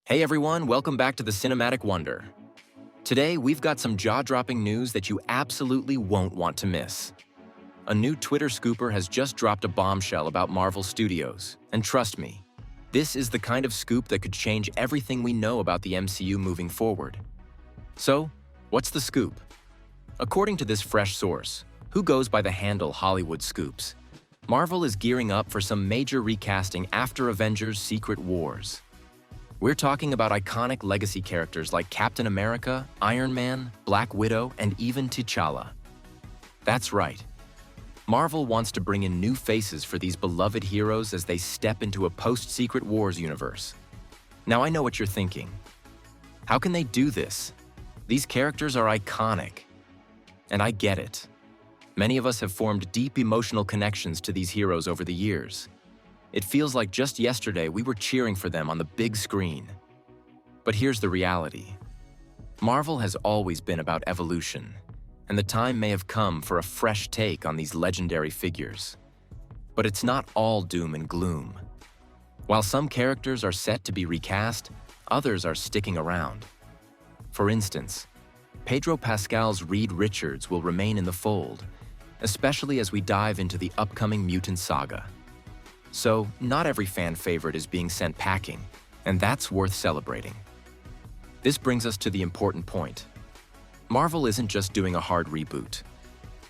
Hey everyone, welcome back to the Cinematic Wonder. Today, we've got some jaw-dropping news that you absolutely won't want to miss. A new Twitter scooper has just dropped a bombshell about Marvel Studios, and trust me, this is the kind of scoop that could change everything we know about the MCU moving forward. So, what's the scoop? According to this fresh source, who goes by the handle Hollywood Scoops, Marvel is gearing up for some major recasting after Avengers: Secret Wars. We're talking about iconic legacy characters like Captain America, Iron Man, Black Widow, and even T'Challa. That's right. Marvel wants to bring in new faces for these beloved heroes as they step into a post-Secret Wars universe. Now I know what you're thinking. How can they do this? These characters are iconic. And I get it. Many of us have formed deep emotional connections to these heroes over the years. It feels like just yesterday we were cheering for them on the big screen. But here's the reality. Marvel has always been about evolution, and the time may have come for a fresh take on these legendary figures. But it's not all doom and gloom. While some characters are set to be recast, others are sticking around. For instance, Pedro Pascal's Reed Richards will remain in the fold, especially as we dive into the upcoming mutant saga. So, not every fan favorite is being sent packing, and that's worth celebrating. This brings us to the important point. Marvel isn't just doing a hard reboot.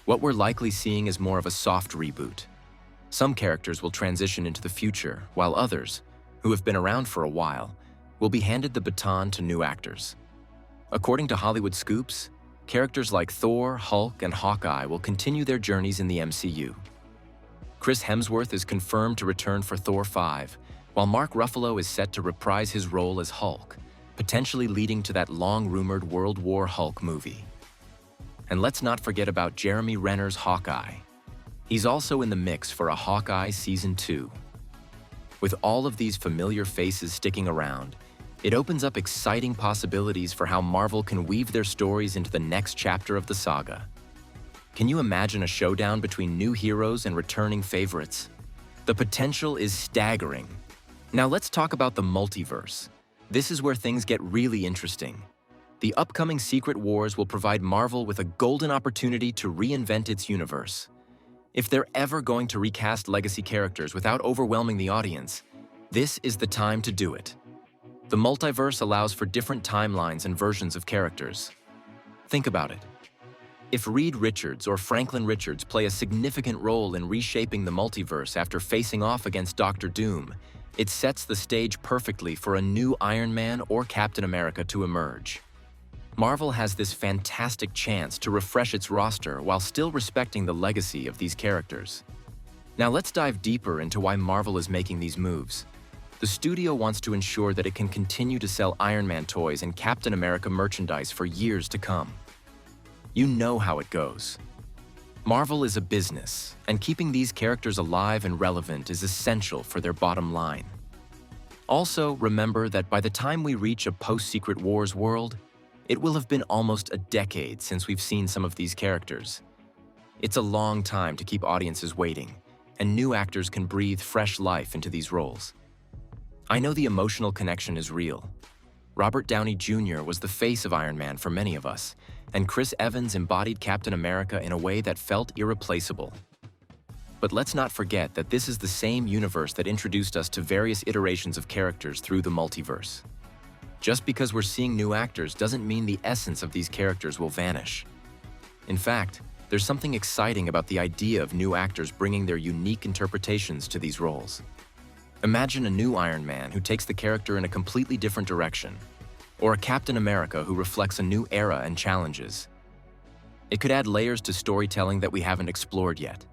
What we're likely seeing is more of a soft reboot. Some characters will transition into the future, while others, who have been around for a while, will be handed the baton to new actors. According to Hollywood Scoops, characters like Thor, Hulk, and Hawkeye will continue their journeys in the MCU. Chris Hemsworth is confirmed to return for Thor 5, while Mark Ruffalo is set to reprise his role as Hulk, potentially leading to that long-rumored World War Hulk movie. And let's not forget about Jeremy Renner's Hawkeye. He's also in the mix for a Hawkeye Season 2. With all of these familiar faces sticking around, it opens up exciting possibilities for how Marvel can weave their stories into the next chapter of the saga. Can you imagine a showdown between new heroes and returning favorites? The potential is staggering. Now let's talk about the multiverse. This is where things get really interesting. The upcoming Secret Wars will provide Marvel with a golden opportunity to reinvent its universe. If they're ever going to recast legacy characters without overwhelming the audience, this is the time to do it. The multiverse allows for different timelines and versions of characters. Think about it. If Reed Richards or Franklin Richards play a significant role in reshaping the multiverse after facing off against Dr. Doom, it sets the stage perfectly for a new Iron Man or Captain America to emerge. Marvel has this fantastic chance to refresh its roster while still respecting the legacy of these characters. Now let's dive deeper into why Marvel is making these moves. The studio wants to ensure that it can continue to sell Iron Man toys and Captain America merchandise for years to come. You know how it goes. Marvel is a business, and keeping these characters alive and relevant is essential for their bottom line. Also, remember that by the time we reach a post-Secret Wars world, it will have been almost a decade since we've seen some of these characters. It's a long time to keep audiences waiting, and new actors can breathe fresh life into these roles. I know the emotional connection is real. Robert Downey Jr. was the face of Iron Man for many of us, and Chris Evans embodied Captain America in a way that felt irreplaceable. But let's not forget that this is the same universe that introduced us to various iterations of characters through the multiverse. Just because we're seeing new actors doesn't mean the essence of these characters will vanish. In fact, there's something exciting about the idea of new actors bringing their unique interpretations to these roles. Imagine a new Iron Man who takes the character in a completely different direction, or a Captain America who reflects a new era and challenges. It could add layers to storytelling that we haven't explored yet.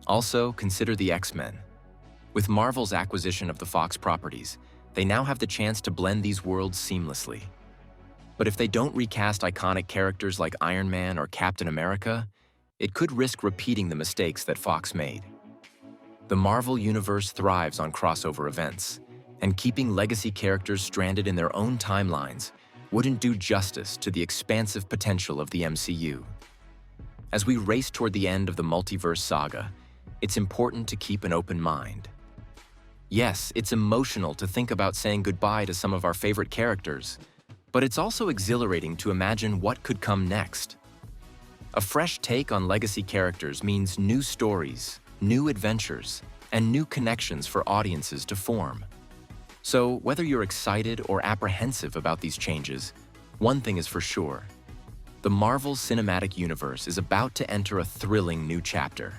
Also, consider the X-Men. With Marvel's acquisition of the Fox properties, they now have the chance to blend these worlds seamlessly. But if they don't recast iconic characters like Iron Man or Captain America, it could risk repeating the mistakes that Fox made. The Marvel Universe thrives on crossover events, and keeping legacy characters stranded in their own timelines wouldn't do justice to the expansive potential of the MCU. As we race toward the end of the multiverse saga, it's important to keep an open mind. Yes, it's emotional to think about saying goodbye to some of our favorite characters, but it's also exhilarating to imagine what could come next. A fresh take on legacy characters means new stories, new adventures, and new connections for audiences to form. So, whether you're excited or apprehensive about these changes, one thing is for sure. The Marvel Cinematic Universe is about to enter a thrilling new chapter.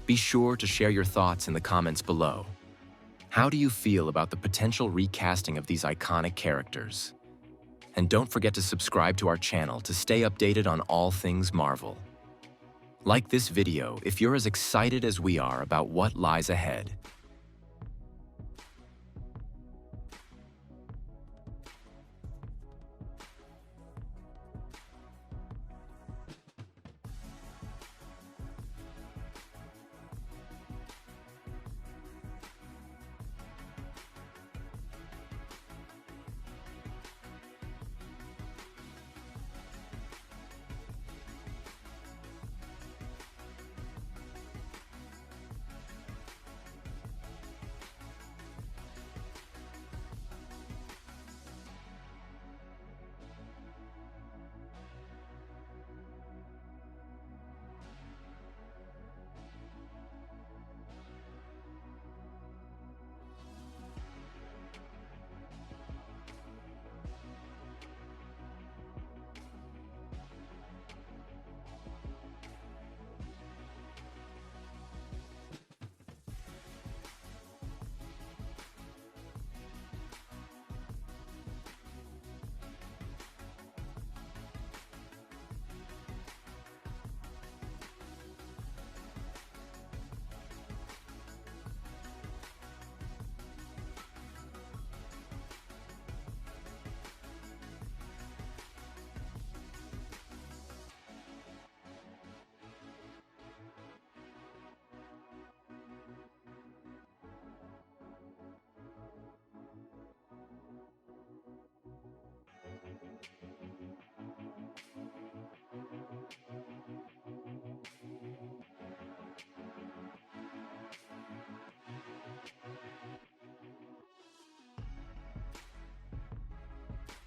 Be sure to share your thoughts in the comments below. How do you feel about the potential recasting of these iconic characters? And don't forget to subscribe to our channel to stay updated on all things Marvel. Like this video if you're as excited as we are about what lies ahead.